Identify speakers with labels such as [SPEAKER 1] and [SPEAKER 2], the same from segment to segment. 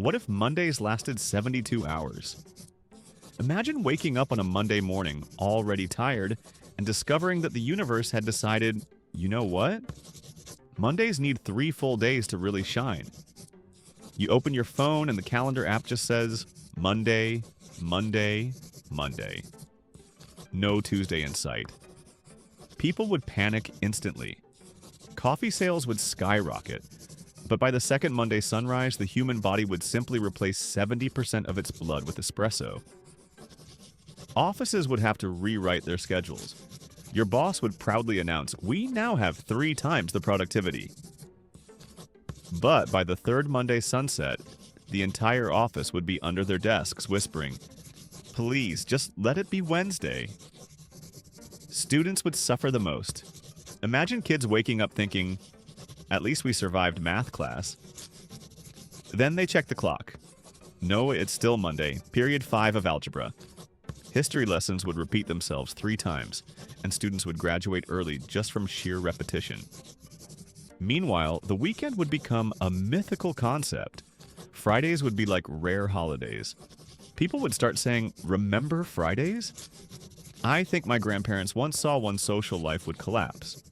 [SPEAKER 1] What if Mondays lasted 72 hours? Imagine waking up on a Monday morning, already tired, and discovering that the universe had decided, you know what? Mondays need 3 full days to really shine. You open your phone and the calendar app just says, Monday, Monday, Monday. No Tuesday in sight. People would panic instantly. Coffee sales would skyrocket. But by the second Monday sunrise, the human body would simply replace 70% of its blood with espresso. Offices would have to rewrite their schedules. Your boss would proudly announce, we now have 3 times the productivity. But by the third Monday sunset, the entire office would be under their desks whispering, please, just let it be Wednesday. Students would suffer the most. Imagine kids waking up thinking, at least we survived math class. Then they check the clock. No, it's still Monday, period 5 of algebra. History lessons would repeat themselves 3 times, and students would graduate early just from sheer repetition. Meanwhile, the weekend would become a mythical concept. Fridays would be like rare holidays. People would start saying, remember Fridays? I think my grandparents once saw one social life would collapse.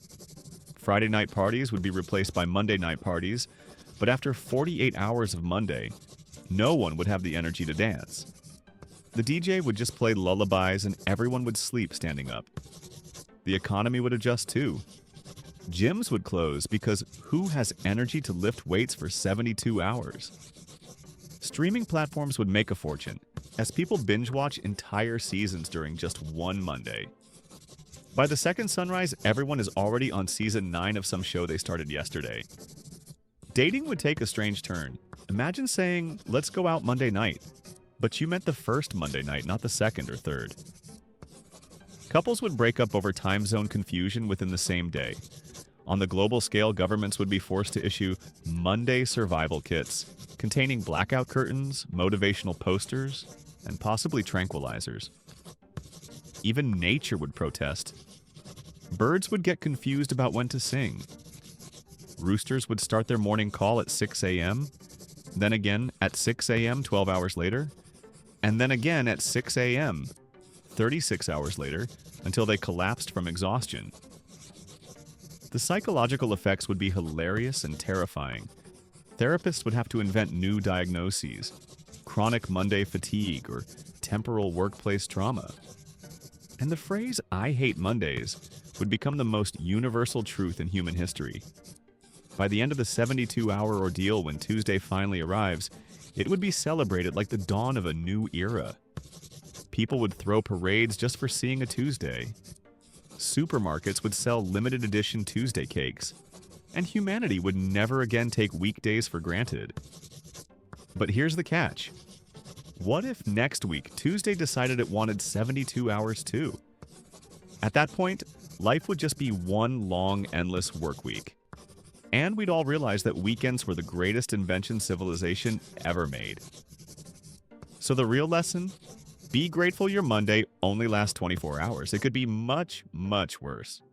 [SPEAKER 1] Friday night parties would be replaced by Monday night parties, but after 48 hours of Monday, no one would have the energy to dance. The DJ would just play lullabies and everyone would sleep standing up. The economy would adjust too. Gyms would close because who has energy to lift weights for 72 hours? Streaming platforms would make a fortune, as people binge-watch entire seasons during just one Monday. By the second sunrise, everyone is already on season 9 of some show they started yesterday. Dating would take a strange turn. Imagine saying, let's go out Monday night. But you meant the first Monday night, not the second or third. Couples would break up over time zone confusion within the same day. On the global scale, governments would be forced to issue Monday survival kits, containing blackout curtains, motivational posters, and possibly tranquilizers. Even nature would protest. Birds would get confused about when to sing. Roosters would start their morning call at 6 a.m., then again at 6 a.m. 12 hours later, and then again at 6 a.m. 36 hours later, until they collapsed from exhaustion. The psychological effects would be hilarious and terrifying. Therapists would have to invent new diagnoses, chronic Monday fatigue or temporal workplace trauma. And the phrase, I hate Mondays, would become the most universal truth in human history. By the end of the 72-hour ordeal when Tuesday finally arrives, it would be celebrated like the dawn of a new era. People would throw parades just for seeing a Tuesday. Supermarkets would sell limited edition Tuesday cakes. And humanity would never again take weekdays for granted. But here's the catch. What if next week Tuesday decided it wanted 72 hours too? At that point, life would just be one long, endless work week. And we'd all realize that weekends were the greatest invention civilization ever made. So the real lesson? Be grateful your Monday only lasts 24 hours. It could be much, much worse.